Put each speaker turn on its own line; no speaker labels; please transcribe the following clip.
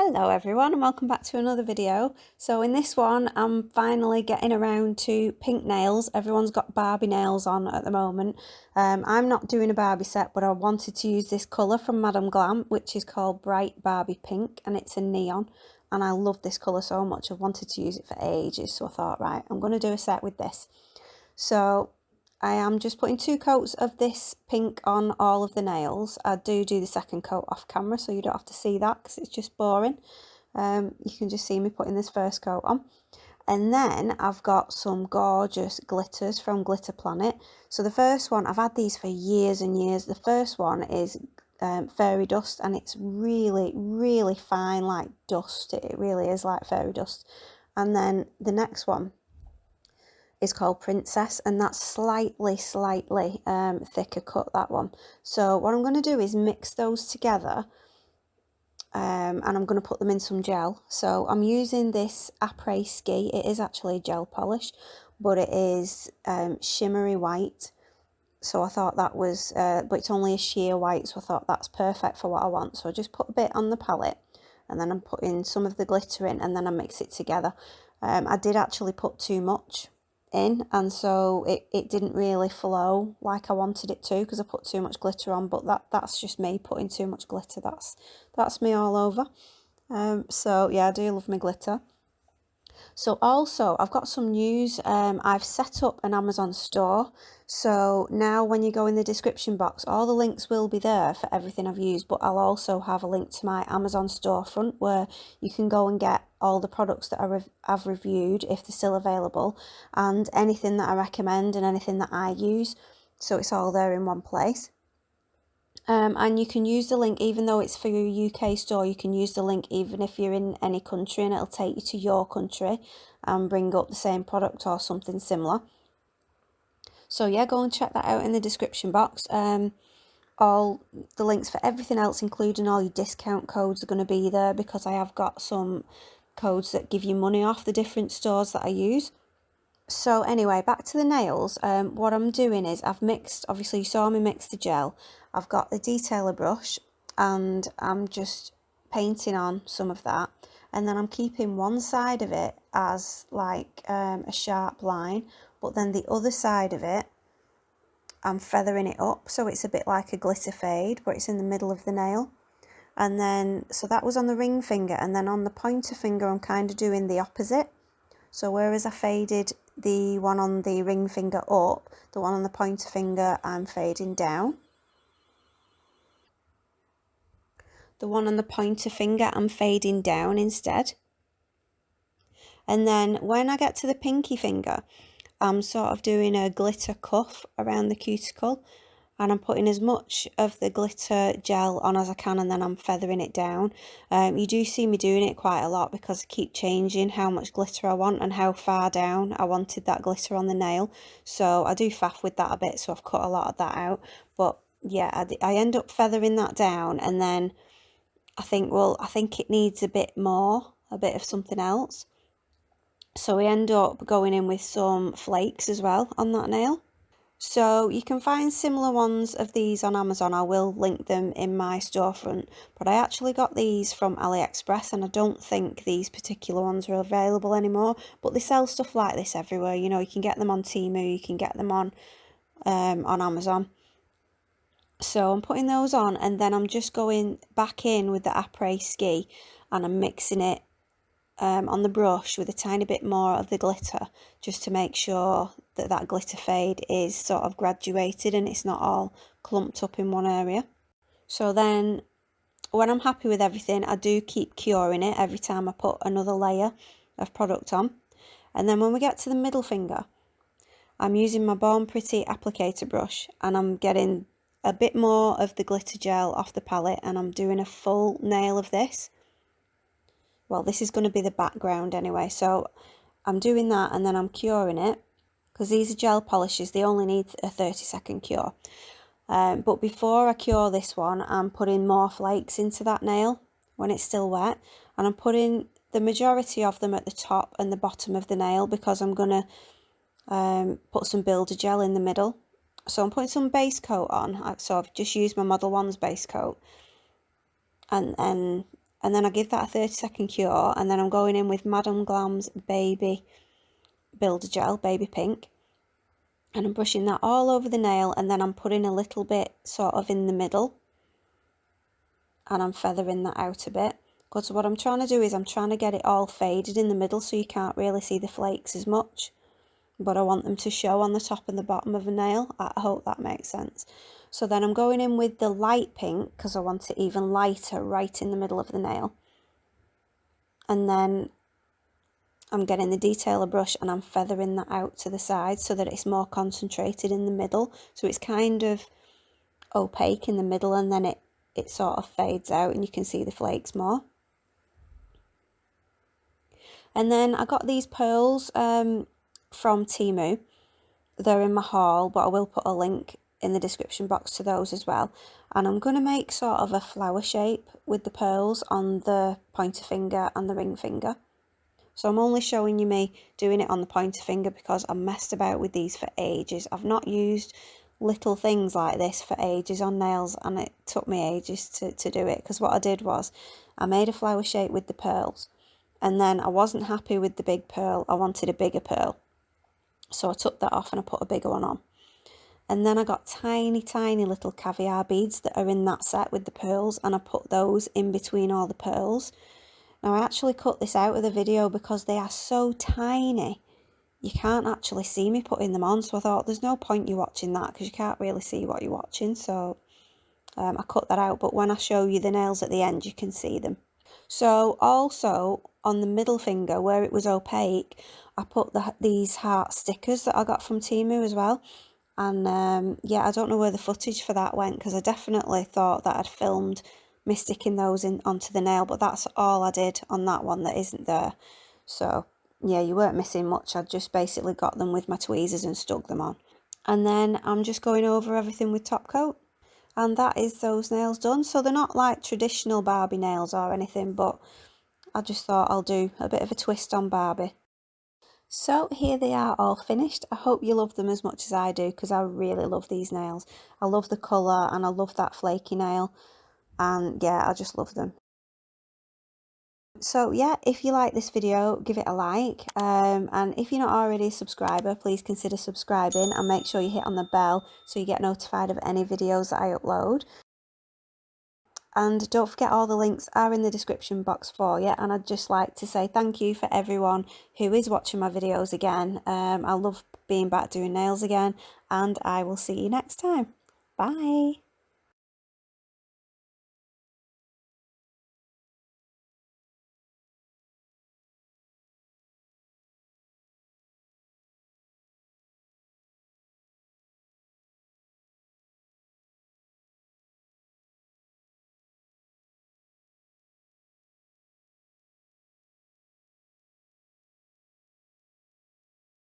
Hello everyone and welcome back to another video. So in this one I'm finally getting around to pink nails. Everyone's got Barbie nails on at the moment. I'm not doing a Barbie set, but I wanted to use this colour from Madame Glam, which is called Bright Barbie Pink, and it's a neon, and I love this colour so much. I've wanted to use it for ages, so I thought, right, I'm going to do a set with this. So I am just putting 2 coats of this pink on all of the nails. I do the second coat off camera, so you don't have to see that because it's just boring. You can just see me putting this first coat on. And then I've got some gorgeous glitters from Glitter Planet. So the first one, I've had these for years and years. The first one is fairy dust, and it's really, really fine, like dust. It really is like fairy dust. And then the next one is called Princess, and that's slightly thicker cut, that one. So what I'm going to do is mix those together, and I'm going to put them in some gel. So I'm using this Apres Ski. It is actually gel polish, but it is shimmery white. So I thought that was, but it's only a sheer white, so I thought that's perfect for what I want. So I just put a bit on the palette, and then I'm putting some of the glitter in, and then I mix it together. I did actually put too much in, and so it didn't really flow like I wanted it to because I put too much glitter on, but that's just me putting too much glitter. That's me all over. So yeah, I do love my glitter. So also I've got some news. I've set up an Amazon store, so now when you go in the description box, all the links will be there for everything I've used, but I'll also have a link to my Amazon storefront where you can go and get all the products that I've reviewed if they're still available, and anything that I recommend and anything that I use, so it's all there in one place. And you can use the link, even though it's for your UK store, you can use the link even if you're in any country, and it'll take you to your country and bring up the same product or something similar. So yeah, go and check that out in the description box. All the links for everything else, including all your discount codes, are going to be there because I have got some codes that give you money off the different stores that I use. So anyway, back to the nails. What I'm doing is I've mixed, obviously you saw me mix the gel. I've got the detailer brush and I'm just painting on some of that, and then I'm keeping one side of it as like a sharp line, but then the other side of it I'm feathering it up so it's a bit like a glitter fade, but it's in the middle of the nail. And then, so that was on the ring finger, and then on the pointer finger I'm kind of doing the opposite. So whereas I faded the one on the ring finger up, the one on the pointer finger I'm fading down. The one on the pointer finger I'm fading down instead. And then when I get to the pinky finger, I'm sort of doing a glitter cuff around the cuticle, and I'm putting as much of the glitter gel on as I can, and then I'm feathering it down. You do see me doing it quite a lot because I keep changing how much glitter I want and how far down I wanted that glitter on the nail. So I do faff with that a bit, so I've cut a lot of that out. But yeah, I end up feathering that down, and then I think it needs a bit of something else. So we end up going in with some flakes as well on that nail. So you can find similar ones of these on Amazon. I will link them in my storefront, but I actually got these from AliExpress, and I don't think these particular ones are available anymore, but they sell stuff like this everywhere. You know, you can get them on Temu, you can get them on Amazon. So I'm putting those on, and then I'm just going back in with the Apres Ski, and I'm mixing it on the brush with a tiny bit more of the glitter, just to make sure that that glitter fade is sort of graduated and it's not all clumped up in one area. So then when I'm happy with everything, I do keep curing it every time I put another layer of product on. And then when we get to the middle finger, I'm using my Born Pretty applicator brush, and I'm getting a bit more of the glitter gel off the palette, and I'm doing a full nail of this. Well, this is going to be the background anyway, so I'm doing that, and then I'm curing it because these are gel polishes. They only need a 30-second cure. But before I cure this one, I'm putting more flakes into that nail when it's still wet, and I'm putting the majority of them at the top and the bottom of the nail because I'm going to put some builder gel in the middle. So I'm putting some base coat on. So I've just used my Model 1's base coat, and and then I give that a 30-second cure, and then I'm going in with Madame Glam's Baby Builder Gel, Baby Pink, and I'm brushing that all over the nail, and then I'm putting a little bit sort of in the middle, and I'm feathering that out a bit. Because what I'm trying to do is I'm trying to get it all faded in the middle so you can't really see the flakes as much, but I want them to show on the top and the bottom of a nail. I hope that makes sense. So then I'm going in with the light pink because I want it even lighter right in the middle of the nail. And then I'm getting the detailer brush and I'm feathering that out to the side so that it's more concentrated in the middle. So it's kind of opaque in the middle, and then it sort of fades out and you can see the flakes more. And then I got these pearls from Temu. They're in my haul, but I will put a link in the description box to those as well. And I'm going to make sort of a flower shape with the pearls on the pointer finger and the ring finger. So I'm only showing you me doing it on the pointer finger because I messed about with these for ages. I've not used little things like this for ages on nails, and it took me ages to do it, because what I did was I made a flower shape with the pearls, and then I wasn't happy with the big pearl. I wanted a bigger pearl. So I took that off and I put a bigger one on. And then I got tiny, tiny little caviar beads that are in that set with the pearls, and I put those in between all the pearls. Now I actually cut this out of the video because they are so tiny. You can't actually see me putting them on, so I thought there's no point you watching that because you can't really see what you're watching. So I cut that out, but when I show you the nails at the end, you can see them. So also on the middle finger where it was opaque, I put these heart stickers that I got from Temu as well. And yeah, I don't know where the footage for that went because I definitely thought that I'd filmed me sticking those in onto the nail, but that's all I did on that one that isn't there. So yeah, you weren't missing much. I just basically got them with my tweezers and stuck them on. And then I'm just going over everything with top coat. And that is those nails done. So they're not like traditional Barbie nails or anything, but I just thought I'll do a bit of a twist on Barbie. So here they are all finished. I hope you love them as much as I do because I really love these nails. I love the colour and I love that flaky nail. And yeah, I just love them. So yeah, if you like this video, give it a like, and if you're not already a subscriber, please consider subscribing and make sure you hit on the bell so you get notified of any videos that I upload. And don't forget, all the links are in the description box for you, and I'd just like to say thank you for everyone who is watching my videos again. I love being back doing nails again, and I will see you next time. Bye!